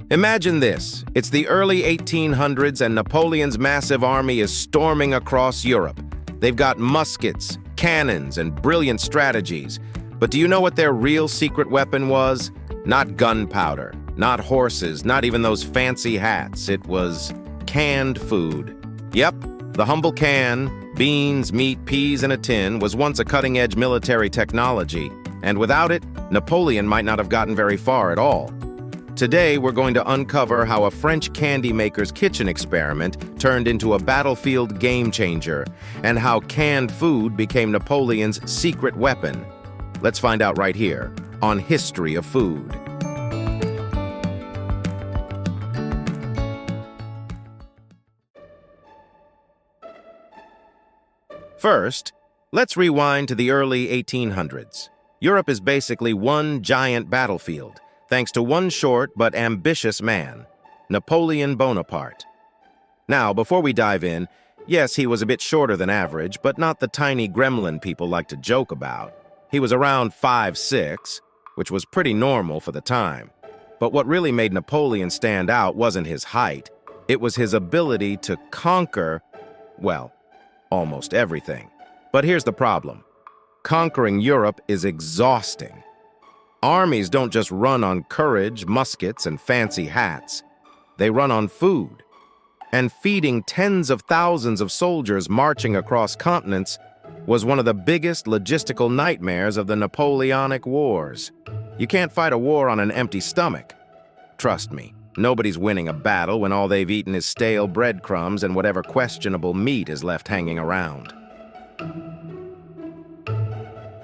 Imagine this. It's the early 1800s and Napoleon's massive army is storming across Europe. They've got muskets, cannons, and brilliant strategies. But do you know what their real secret weapon was? Not gunpowder, not horses, not even those fancy hats. It was canned food. Yep, the humble can, beans, meat, peas, and a tin was once a cutting-edge military technology, and without it, Napoleon might not have gotten very far at all. Today, we're going to uncover how a French candy maker's kitchen experiment turned into a battlefield game-changer, and how canned food became Napoleon's secret weapon. Let's find out right here on History of Food. First, let's rewind to the early 1800s. Europe is basically one giant battlefield, thanks to one short but ambitious man, Napoleon Bonaparte. Now, before we dive in, yes, he was a bit shorter than average, but not the tiny gremlin people like to joke about. He was around 5'6", which was pretty normal for the time. But what really made Napoleon stand out wasn't his height. It was his ability to conquer, well, almost everything. But here's the problem. Conquering Europe is exhausting. Armies don't just run on courage, muskets, and fancy hats. They run on food. And feeding tens of thousands of soldiers marching across continents was one of the biggest logistical nightmares of the Napoleonic Wars. You can't fight a war on an empty stomach. Trust me, nobody's winning a battle when all they've eaten is stale breadcrumbs and whatever questionable meat is left hanging around.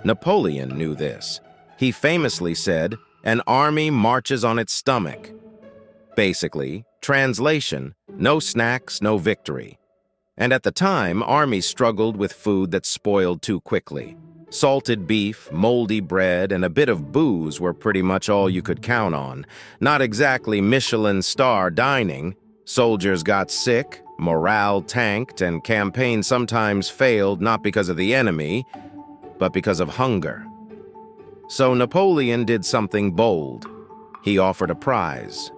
Napoleon knew this. He famously said, "An army marches on its stomach." Basically, translation, no snacks, no victory. And at the time, armies struggled with food that spoiled too quickly. Salted beef, moldy bread, and a bit of booze were pretty much all you could count on. Not exactly Michelin star dining. Soldiers got sick, morale tanked, and campaigns sometimes failed not because of the enemy, but because of hunger. So Napoleon did something bold. He offered a prize.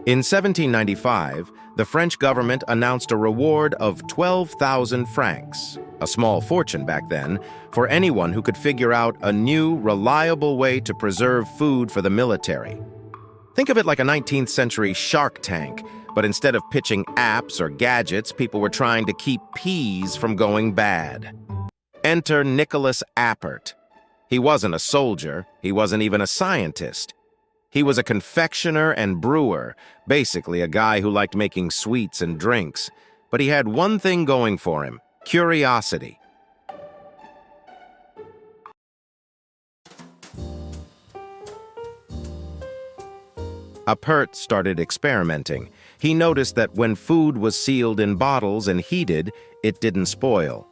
In 1795, the French government announced a reward of 12,000 francs, a small fortune back then, for anyone who could figure out a new, reliable way to preserve food for the military. Think of it like a 19th century Shark Tank, but instead of pitching apps or gadgets, people were trying to keep peas from going bad. Enter Nicolas Appert. He wasn't a soldier, he wasn't even a scientist. He was a confectioner and brewer, basically a guy who liked making sweets and drinks. But he had one thing going for him: curiosity. Appert started experimenting. He noticed that when food was sealed in bottles and heated, it didn't spoil.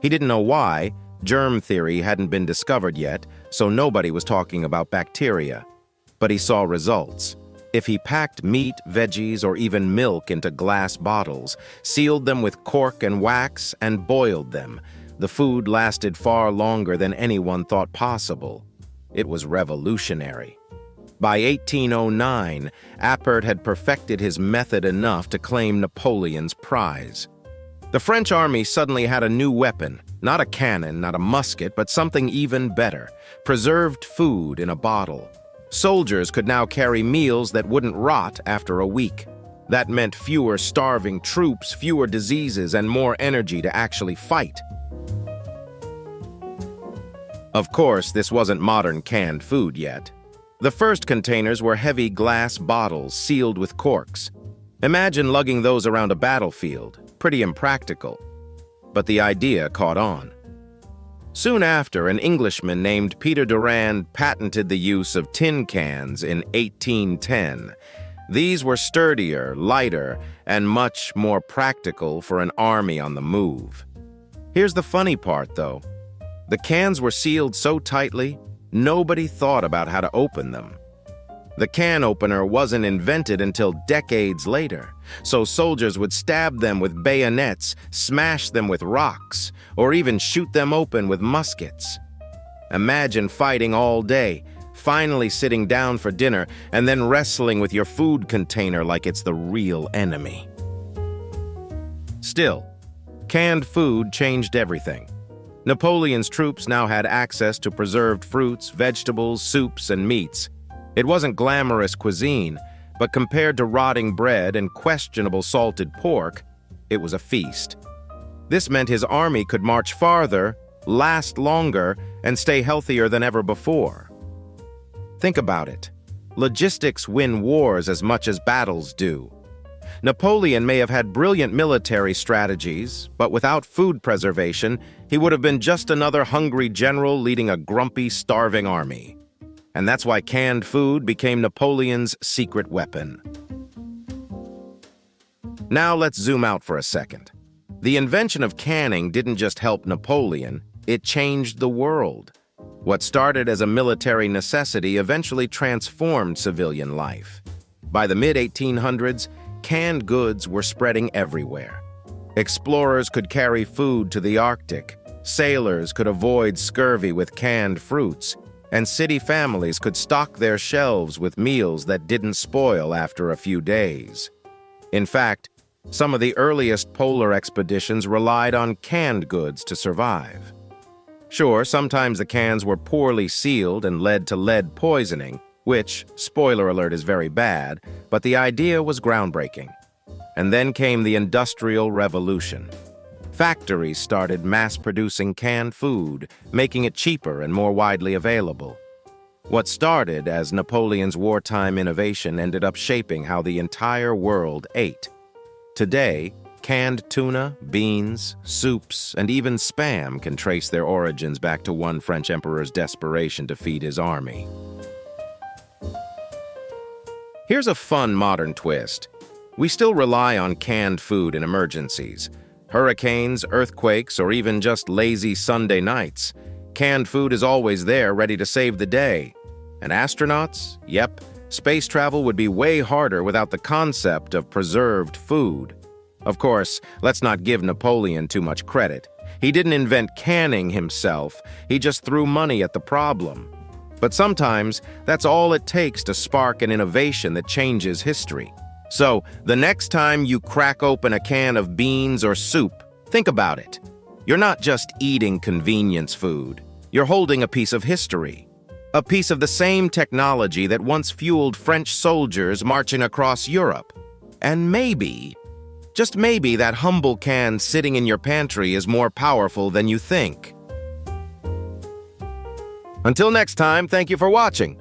He didn't know why. Germ theory hadn't been discovered yet, so nobody was talking about bacteria. But he saw results. If he packed meat, veggies, or even milk into glass bottles, sealed them with cork and wax, and boiled them, the food lasted far longer than anyone thought possible. It was revolutionary. By 1809, Appert had perfected his method enough to claim Napoleon's prize. The French army suddenly had a new weapon, not a cannon, not a musket, but something even better: preserved food in a bottle. Soldiers could now carry meals that wouldn't rot after a week. That meant fewer starving troops, fewer diseases, and more energy to actually fight. Of course, this wasn't modern canned food yet. The first containers were heavy glass bottles sealed with corks. Imagine lugging those around a battlefield. Pretty impractical. But the idea caught on. Soon after, an Englishman named Peter Durand patented the use of tin cans in 1810. These were sturdier, lighter, and much more practical for an army on the move. Here's the funny part, though. The cans were sealed so tightly, nobody thought about how to open them. The can opener wasn't invented until decades later, so soldiers would stab them with bayonets, smash them with rocks, or even shoot them open with muskets. Imagine fighting all day, finally sitting down for dinner and then wrestling with your food container like it's the real enemy. Still, canned food changed everything. Napoleon's troops now had access to preserved fruits, vegetables, soups, and meats. It wasn't glamorous cuisine, but compared to rotting bread and questionable salted pork, it was a feast. This meant his army could march farther, last longer, and stay healthier than ever before. Think about it. Logistics win wars as much as battles do. Napoleon may have had brilliant military strategies, but without food preservation, he would have been just another hungry general leading a grumpy, starving army. And that's why canned food became Napoleon's secret weapon. Now let's zoom out for a second. The invention of canning didn't just help Napoleon, it changed the world. What started as a military necessity eventually transformed civilian life. By the mid-1800s, canned goods were spreading everywhere. Explorers could carry food to the Arctic, sailors could avoid scurvy with canned fruits, and city families could stock their shelves with meals that didn't spoil after a few days. In fact, some of the earliest polar expeditions relied on canned goods to survive. Sure, sometimes the cans were poorly sealed and led to lead poisoning, which, spoiler alert, is very bad, but the idea was groundbreaking. And then came the Industrial Revolution. Factories started mass-producing canned food, making it cheaper and more widely available. What started as Napoleon's wartime innovation ended up shaping how the entire world ate. Today, canned tuna, beans, soups, and even Spam can trace their origins back to one French emperor's desperation to feed his army. Here's a fun modern twist. We still rely on canned food in emergencies. Hurricanes, earthquakes, or even just lazy Sunday nights. Canned food is always there, ready to save the day. And astronauts? Yep, space travel would be way harder without the concept of preserved food. Of course, let's not give Napoleon too much credit. He didn't invent canning himself, he just threw money at the problem. But sometimes, that's all it takes to spark an innovation that changes history. So, the next time you crack open a can of beans or soup, think about it. You're not just eating convenience food. You're holding a piece of history. A piece of the same technology that once fueled French soldiers marching across Europe. And maybe, just maybe, that humble can sitting in your pantry is more powerful than you think. Until next time, thank you for watching.